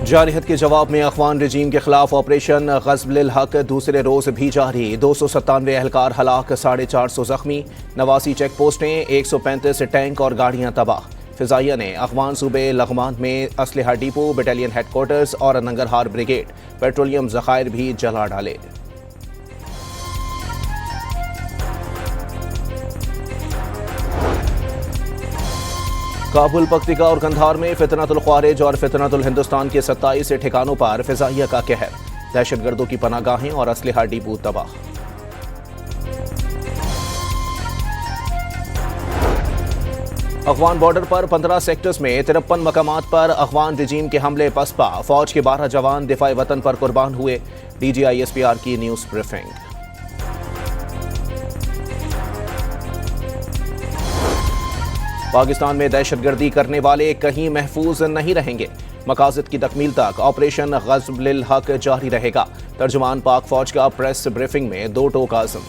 जारहियत के जवाब में अफगान रजीम के खिलाफ ऑपरेशन ग़ज़्ब-उल हक़ दूसरे रोज भी जारी। 297 एहलकार हलाक, 450 जख्मी, 89 चेक पोस्टें, 135 टैंक और गाड़ियां तबाह। फ़िज़ाइया ने अफगान सूबे लग़मान में असलहा डिपो, बटालियन हेडक्वार्टर्स और नंगरहार ब्रिगेड पेट्रोलियम ज़खायर भी जला डाले। काबुल, पख्तिका और कंधार में फितनतुल ख्वारिज और फितनतुल हिंदुस्तान के 27 ठिकानों पर फ़िज़ाइया का कहर। दहशतगर्दों की पनागाहें और असलहा डिपो तबाह। अफगान बॉर्डर पर 15 सेक्टर्स में 53 मकामात पर अफगान रजीम के हमले पसपा। फौज के 12 जवान दिफाए वतन पर कुर्बान हुए। DGISPR की न्यूज़ ब्रीफिंग। पाकिस्तान में दहशतगर्दी करने वाले कहीं महफूज नहीं रहेंगे। मकासद की तकमील तक ऑपरेशन ग़ज़्ब-उल हक़ जारी रहेगा। तर्जुमान पाक फौज का प्रेस ब्रीफिंग में दो टोक आज़म।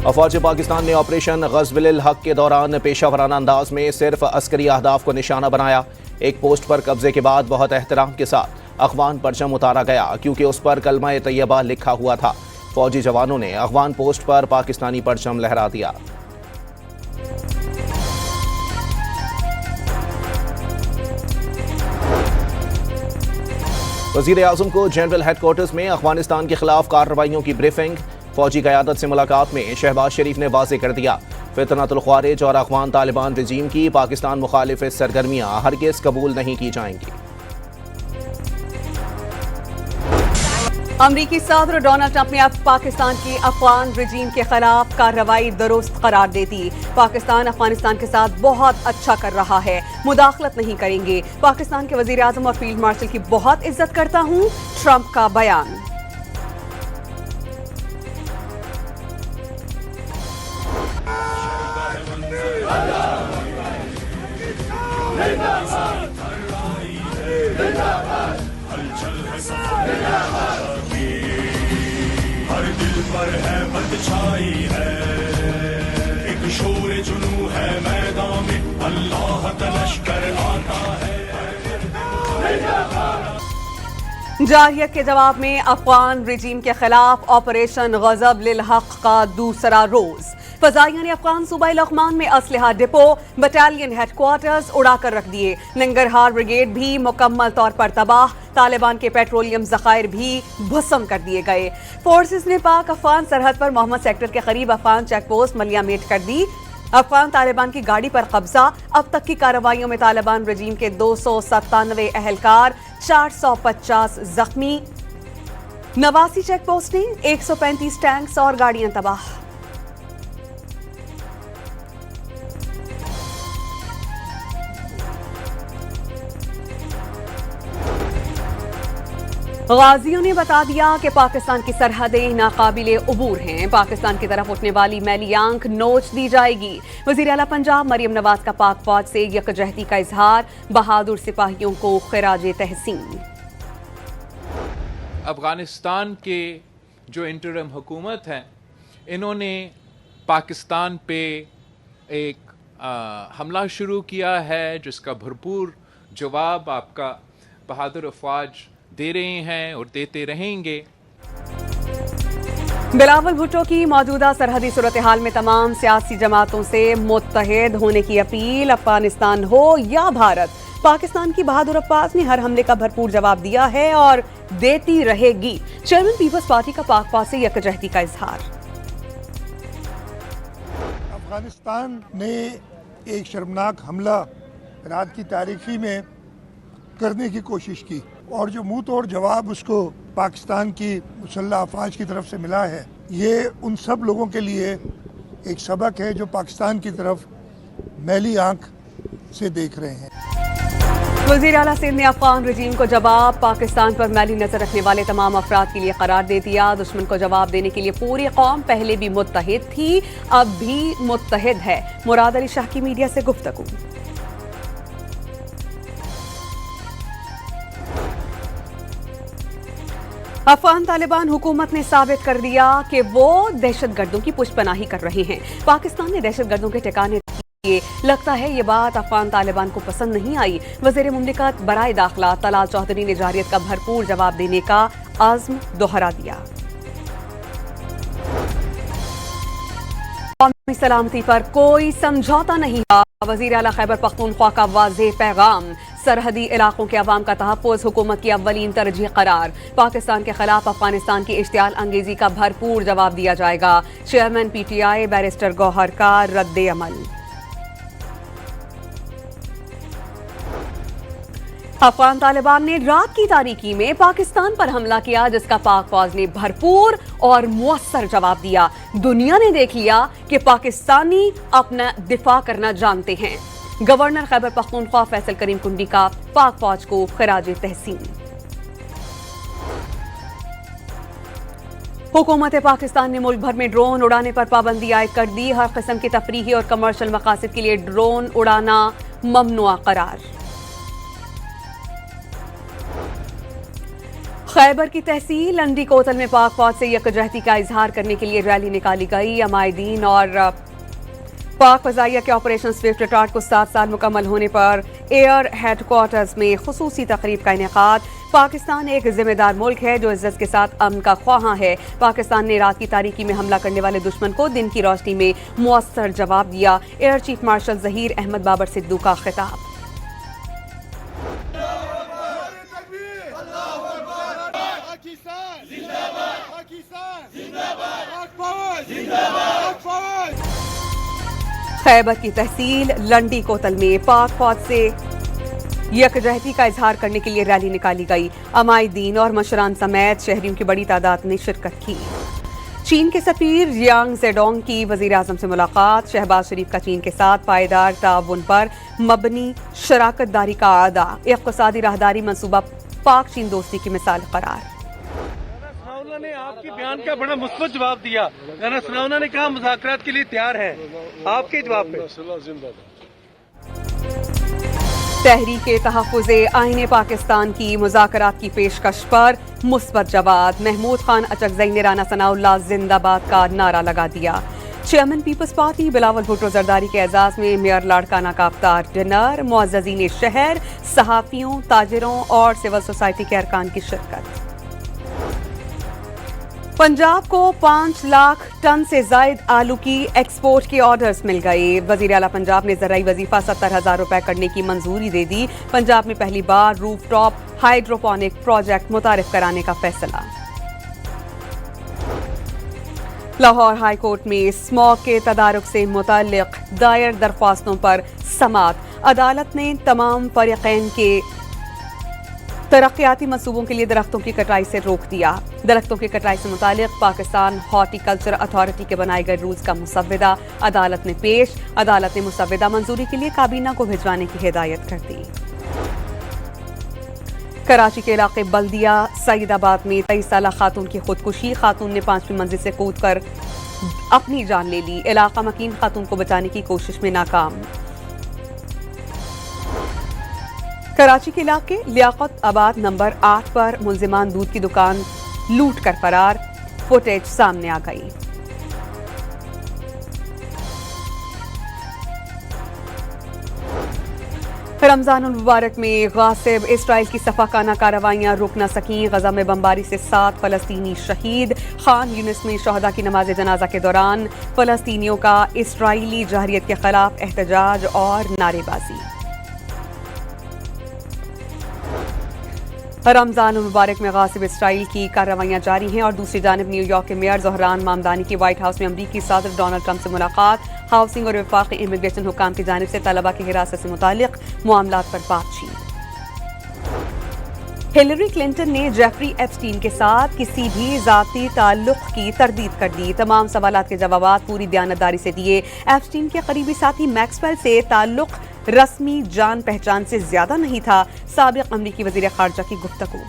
अफवाज पाकिस्तान ने ऑपरेशन ग़ज़्ब-उल हक़ के दौरान पेशावराना अंदाज में सिर्फ अस्करी अहदाफ को निशाना बनाया। एक पोस्ट पर कब्जे के बाद बहुत एहतराम के साथ अफ़गान परचम उतारा गया, क्योंकि उस पर कलमा तैयबा लिखा हुआ था। फौजी जवानों ने अफगान पोस्ट पर पाकिस्तानी परचम लहरा दिया। वज़ीर आज़म को जनरल हेडक्वार्टर्स में अफगानिस्तान के खिलाफ कार्रवाइयों की ब्रीफिंग। फौजी क़यादत से मुलाकात में शहबाज शरीफ ने वाज़ेह कर दिया, फितनतुल ख्वारिज और अफगान तालिबान रजीम की पाकिस्तान मुखालिफ सरगर्मियां हरगिज़ कबूल नहीं की जाएंगी। अमरीकी सदर डोनाल्ड ट्रंप ने पाकिस्तान की अफगान रजीम के खिलाफ कार्रवाई दुरुस्त करार दे दी। पाकिस्तान अफगानिस्तान के साथ बहुत अच्छा कर रहा है, मुदाखलत नहीं करेंगे। पाकिस्तान के वजीर आज़म और फील्ड मार्शल की बहुत इज्जत करता हूं, ट्रंप का बयान। हर दिल पर है बदछाई है, एक शोर जुनू है मैदान में, अल्लाह का लश्कर आता है। जारहियत के जवाब में अफगान रजीम के खिलाफ ऑपरेशन ग़ज़्ब-उल हक़ का दूसरा रोज। फ़िज़ाइया ने अफगान सूबा लग़मान में असलहा डिपो, बटालियन हेडक्वार्टर्स उड़ाकर रख दिए। नंगरहार ब्रिगेड भी मुकम्मल तौर पर तबाह। तालिबान के पेट्रोलियम ज़खायर भी भस्म कर दिए गए। फोर्सेस ने पाक अफगान सरहद पर मोहम्मद सेक्टर के करीब अफगान चेक पोस्ट मलियामेट कर दी। अफगान तालिबान की गाड़ी पर कब्जा। अब तक की कार्रवाइयों में तालिबान रजीम के 297 एहलकार, 450 जख्मी, 89 चेक पोस्टें, 135 टैंक्स और गाड़ियां तबाह। गाजियों ने बता दिया कि पाकिस्तान की सरहदें नाकाबिले उबूर हैं। पाकिस्तान की तरफ उठने वाली मैली आंख नोच दी जाएगी। वज़ीर आला पंजाब मरियम नवाज का पाक फौज से यकजहती का इजहार। बहादुर सिपाहियों को खिराजे तहसीन। अफगानिस्तान के जो इंटरिम हुकूमत है, इन्होंने पाकिस्तान पे एक हमला शुरू किया है, जिसका भरपूर जवाब आपका बहादुर अफवाज दे रहे हैं और देते रहेंगे। बिलावल भुट्टो की मौजूदा सरहदी सूरत हाल में तमाम सियासी जमातों से मुत्तहिद होने की अपील। अफगानिस्तान हो या भारत, पाकिस्तान की बहादुर अफवाज ने हर हमले का भरपूर जवाब दिया है और देती रहेगी। चेयरमैन पीपल्स पार्टी का पाक फौज से यकजहती का इजहार। अफगानिस्तान ने एक शर्मनाक हमला रात की तारीखी में करने की कोशिश की और जो मुंह तोड़ जवाब उसको पाकिस्तान की मुसल्लह अफवाज की तरफ से मिला है, ये उन सब लोगों के लिए एक सबक है जो पाकिस्तान की तरफ मैली आंख से देख रहे हैं। वज़ीर आला सिंध ने अफगान रजीम को जवाब। पाकिस्तान पर मैली नजर रखने वाले तमाम अफराद के लिए करार दे दिया। दुश्मन को जवाब देने के लिए पूरी कौम पहले भी मुत्तहिद थी, अब भी मुत्तहिद है। मुराद अली शाह की मीडिया से गुफ्तगू। अफगान तालिबान हुकूमत ने साबित कर दिया कि वो दहशतगर्दों की पुष्पनाही कर रहे हैं। पाकिस्तान ने दहशतगर्दों के ठिकाने लगता है ये बात अफगान तालिबान को पसंद नहीं आई। वज़ीर मुमलिकत बराए दाखिला तलाल चौधरी ने जारियत का भरपूर जवाब देने का आज़्म दोहरा दिया। कौमी सलामती पर कोई समझौता नहीं था। वज़ीर आला खैबर पख्तूनख्वा का वाज़ेह पैगाम। सरहदी इलाकों के अवाम का तहफ़्फ़ुज़ हुकूमत की अव्वलीन तरजीह करार। पाकिस्तान के खिलाफ अफगानिस्तान की इश्तियाल अंगेजी का भरपूर जवाब दिया जाएगा। चेयरमैन PTI बैरिस्टर गौहर का रद्द अमल। अफगान तालिबान ने रात की तारीकी में पाकिस्तान पर हमला किया, जिसका पाक फौज ने भरपूर और मुअस्सर जवाब दिया। दुनिया ने देख लिया कि पाकिस्तानी अपना दिफा करना जानते हैं। गवर्नर खैबर पख्तूनख्वा फैसल करीम कुंडी का पाक फौज को खराजे तहसीन। हुकूमत पाकिस्तान ने मुल्क भर में ड्रोन उड़ाने पर पाबंदी आयद कर दी। हर किस्म की तफरीही और कमर्शियल मकासद के लिए ड्रोन उड़ाना ममनुआ करार। खैबर की तहसील लंडी कोतल में पाक फौज से यकजहती का इजहार करने के लिए रैली निकाली गई। अमायदीन और पाक फजाइया के ऑपरेशन स्विफ्ट रिटार्ट को 7 साल मुकम्मल होने पर एयर हेडक्वार्टर्स में खुसूसी तकरीब का इनेकाद। पाकिस्तान एक जिम्मेदार मुल्क है जो इज्जत के साथ अमन का ख्वाहां है। पाकिस्तान ने रात की तारीकी में हमला करने वाले दुश्मन को दिन की रोशनी में मुअस्सर जवाब दिया। Air chief marshal Zaheer Ahmed Babar Sidhu का खिताब। खैबर की तहसील लंडी कोतल में पाक फौज से यकजहती का इजहार करने के लिए रैली निकाली गई। अमायदीन और मशरान समेत शहरियों की बड़ी तादाद ने शिरकत की। चीन के सफीर जियांग जेडोंग की वजीर आजम से मुलाकात। शहबाज शरीफ का चीन के साथ पायदार ताउन पर मबनी शराकतदारी का आदा। इक़्तिसादी राहदारी मंसूबा पाक चीन दोस्ती की मिसाल करार। ने आपके बयान का बड़ा मुस्बत जवाब दिया। राना सनाउल्लाह ने कहा मुज़ाकरात के लिए तैयार है। आपके जवाब पे तहरीके तहफ़्फ़ुज़े आईने पाकिस्तान की मुज़ाकरात की पेशकश पर मुस्बत जवाब। महमूद खान अचकज़ई ने राना सनाउल्लाह जिंदाबाद का नारा लगा दिया। Chairman Peoples Party Bilawal Bhutto Zardari के एजाज में मेयर लाड़काना का अफ्तार डिनर। मुअज़्ज़ज़ीन शहर, सहाफ़ियों, ताजिरों और सिविल सोसाइटी के अरकान की शिरकत। पंजाब को 5 लाख टन से जायद आलू की एक्सपोर्ट के ऑर्डर्स मिल गए। वजीर आला पंजाब ने ज़राई वजीफा 70,000 रुपए करने की मंजूरी दे दी। पंजाब में पहली बार रूफटॉप हाइड्रोपोनिक प्रोजेक्ट मुतारिफ कराने का फैसला। लाहौर हाई कोर्ट में स्मॉग के तदारुक से मुताल्लिक दायर दरख्वास्तों पर समाअत। अदालत ने तमाम फरीक़ैन के तरक्याती मंसूबों के लिए दरख्तों की कटाई से रोक दिया। दरख्तों की कटाई से मुतालिक पाकिस्तान हॉर्टिकल्चर अथॉरिटी के बनाए गए रूल्स का मुसव्वदा अदालत में पेश। अदालत ने मुसव्वदा मंजूरी के लिए काबीना को भिजवाने की हिदायत कर दी। कराची के इलाके बल्दिया सईदाबाद में 23 साला खातून की खुदकुशी। खातून ने 5वीं मंजिल से कूदकर अपनी जान ले ली। इलाका मकीन खातून को बचाने की कोशिश में नाकाम। कराची के इलाके लियाकत आबाद नंबर 8 पर मुलजिमान दूध की दुकान लूट कर फरार। फुटेज सामने आ गई। रमजान मुबारक में गासिब इसराइल की सफाकाना कार्रवाइयां रुक न सकीं। गजा में बमबारी से 7 फलस्तीनी शहीद। खान यूनिस में शहदा की नमाज जनाजा के दौरान फलस्तीनियों का इसराइली जहरियत के खिलाफ एहतजाज और नारेबाजी। रमजान मुबारक में गासिब इसराइल की कार्रवाइयां जारी हैं और दूसरी जानिब न्यूयॉर्क के मेयर ज़ोहरान मामदानी की व्हाइट हाउस में अमरीकी सदर डोनाल्ड ट्रंप से मुलाकात। हाउसिंग और वफाकी इमिग्रेशन हुकाम की जानिब से तलबा की हिरासत से मुताल्लिक मामलात पर बातचीत। हिलरी क्लिंटन ने जेफरी एप्स्टीन के साथ किसी भी जाती ताल्लुक की तरदीद कर दी। तमाम सवालात के जवाब पूरी दयानतदारी से दिए। एप्स्टीन के करीबी साथी मैक्सवेल से ताल्लुक रस्मी जान पहचान से ज्यादा नहीं था। साबिक अमरीकी वजीर खारजा की गुफ्तगू।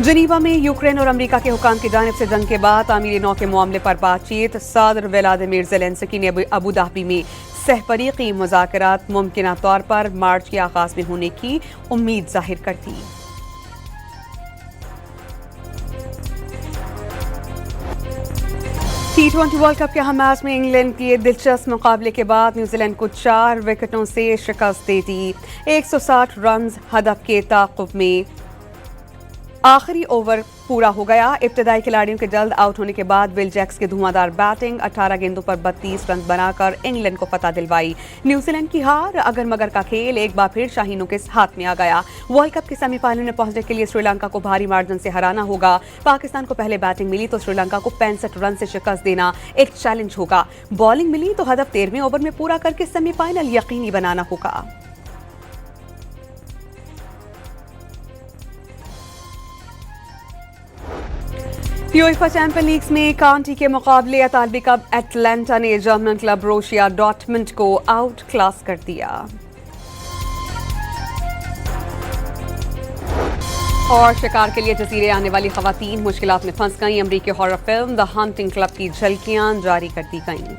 जनीवा में यूक्रेन और अमेरिका के हुकाम की जानिब से जंग के बाद तामीर नौ के मामले पर बातचीत। सदर व्लादिमीर ज़ेलेंस्की ने अबू धाबी में सहफरीकी मुज़ाकरात मुमकिना तौर पर मार्च के आगाज में होने की उम्मीद जाहिर कर दी। T20 वर्ल्ड कप के अहम मैच में इंग्लैंड के दिलचस्प मुकाबले के बाद न्यूजीलैंड को 4 विकेटों से शिकस्त दे दी। 160 रन हदफ के ताक़ुब में आखिरी ओवर पूरा हो गया। इब्तदाई खिलाड़ियों के जल्द आउट होने के बाद विल जैक्स की धुआंधार बैटिंग 18 गेंदों पर 32 रन बनाकर इंग्लैंड को फतह दिलवाई। न्यूजीलैंड की हार अगर मगर का खेल एक बार फिर शाहीनों के हाथ में आ गया। वर्ल्ड कप के सेमीफाइनल में पहुंचने के लिए श्रीलंका को भारी मार्जिन से हराना होगा। पाकिस्तान को पहले बैटिंग मिली तो श्रीलंका को 65 रन से शिकस्त देना एक चैलेंज होगा। बॉलिंग मिली तो हदफ 13वें ओवर में पूरा करके सेमीफाइनल यकीनी बनाना होगा। यूएफा चैंपियन लीग्स में काउंटी के मुकाबले इतालवी कप एटलांटा ने जर्मन क्लब बोरुसिया डॉर्टमुंड को आउट क्लास कर दिया। और शिकार के लिए जजीरे आने वाली खवातीन मुश्किलात में फंस गईं। अमरीकी horror film the hunting club की झलकियां जारी कर दी गईं।